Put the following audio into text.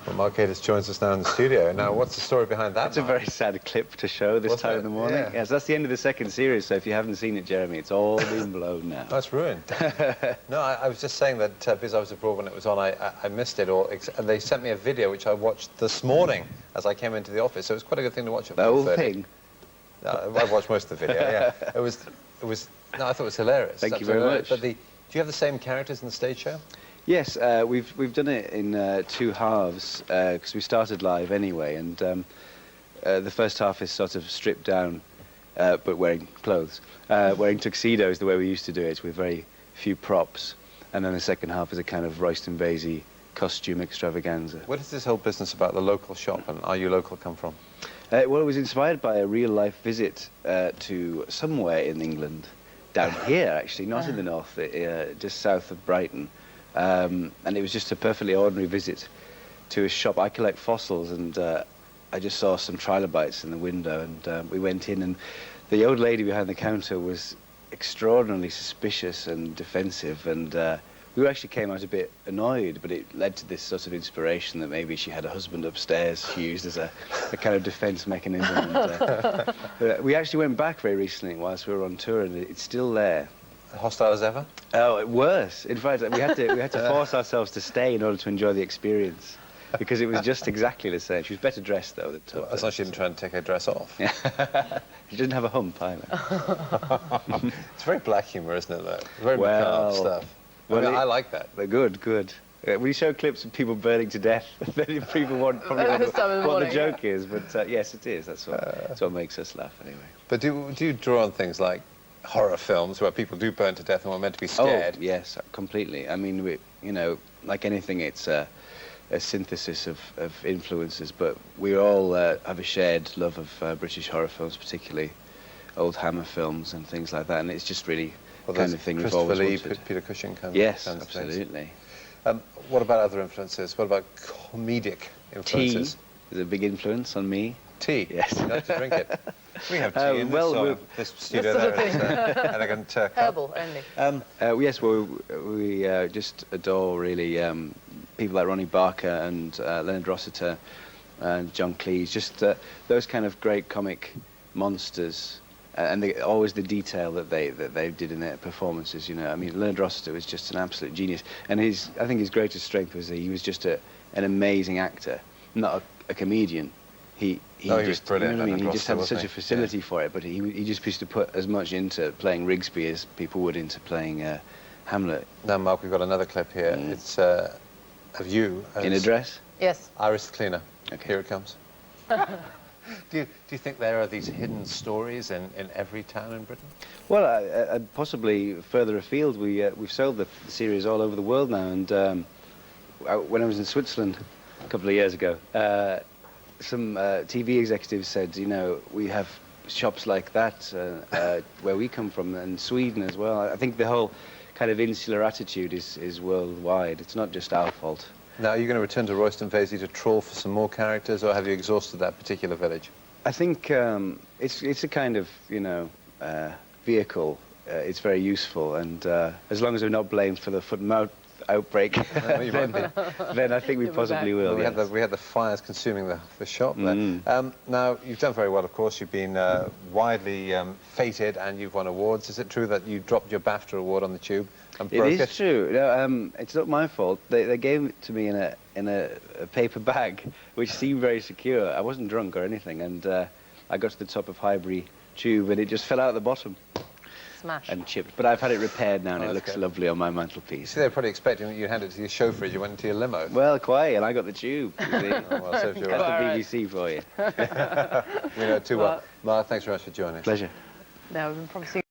Well, Mark Gatiss joins us now in the studio. Now, what's the story behind that? It's a very sad clip to show this time in the morning. Yeah. Yes, that's the end of the second series, so if you haven't seen it, Jeremy, it's all been blown now. Oh, it's ruined. No, I was just saying that because I was abroad when it was on, I missed it all. And they sent me a video which I watched this morning as I came into the office, so it was quite a good thing to watch it. The whole thing? I watched most of the video, yeah. It was, no, I thought it was hilarious. Thank you very much. But do you have the same characters in the stage show? Yes, we've done it in two halves because we started live anyway, and the first half is sort of stripped down but wearing clothes, wearing tuxedos the way we used to do it with very few props, and then the second half is a kind of Royston Vasey costume extravaganza. Where does this whole business about the local shop and Are You Local come from? Well, it was inspired by a real-life visit to somewhere in England, down here actually, not in the north, just south of Brighton. And it was just a perfectly ordinary visit to a shop. I collect fossils, and I just saw some trilobites in the window, and we went in, and the old lady behind the counter was extraordinarily suspicious and defensive, and we actually came out a bit annoyed, but it led to this sort of inspiration that maybe she had a husband upstairs she used as a kind of defense mechanism. And, we actually went back very recently whilst we were on tour, and it's still there. Hostile as ever? Oh, worse. In fact, we had to force ourselves to stay in order to enjoy the experience, because it was just exactly the same. She was better dressed, though. As long as she didn't try and take her dress off. Yeah. She didn't have a hump, either. It's very black humour, isn't it, though? It's very macabre stuff. I like that. They're good, good. We show clips of people burning to death. Then people probably wonder what the joke is, but yes, it is. That's what makes us laugh, anyway. But do you draw on things like horror films where people do burn to death and we're meant to be scared? Oh, yes, completely. I mean, you know, like anything, it's a synthesis of influences, but we all have a shared love of British horror films, particularly old Hammer films and things like that, and it's just really the kind of thing we've always wanted. Peter Cushing kind yes, of absolutely. What about other influences? What about comedic influences? Tea is a big influence on me. Tea? Yes. You like to drink it? We have tea in this studio there. Elegant cup. Herbal only. Yes, well, we just adore, really, people like Ronnie Barker and Leonard Rossiter and John Cleese, just those kind of great comic monsters, and always the detail that they did in their performances, you know. I mean, Leonard Rossiter was just an absolute genius, and I think his greatest strength was that he was just an amazing actor, not a comedian. He was brilliant. You know what I mean? He just had such a facility for it, but he just used to put as much into playing Rigsby as people would into playing Hamlet. Now, Mark, we've got another clip here. It's of you in a dress. Yes. Iris the Cleaner. Okay. Here it comes. Do you think there are these hidden stories in every town in Britain? Well, possibly further afield. We've sold the series all over the world now, and when I was in Switzerland a couple of years ago, some TV executives said, you know, we have shops like that where we come from, and Sweden as well. I think the whole kind of insular attitude is worldwide. It's not just our fault. Now, are you going to return to Royston Vasey to trawl for some more characters, or have you exhausted that particular village? I think it's a kind of, you know, vehicle. It's very useful, and as long as we're not blamed for the foot and mouth outbreak, then I think we possibly will. Well, we had the fires consuming the shop there. Now, you've done very well, of course. You've been widely feted, and you've won awards. Is it true that you dropped your BAFTA award on the tube and broke it? It is true. No, it's not my fault. They gave it to me in a paper bag, which seemed very secure. I wasn't drunk or anything, and I got to the top of Highbury Tube, and it just fell out the bottom. Smash. And chipped. But I've had it repaired now, and it looks lovely on my mantelpiece. See, they're probably expecting that you hand it to your chauffeur as you went into your limo. Well, quite, and I got the tube. You see. Well, so That's the BBC for you. We know too well. Mark, thanks very much for joining us. Pleasure. Now, we've been promising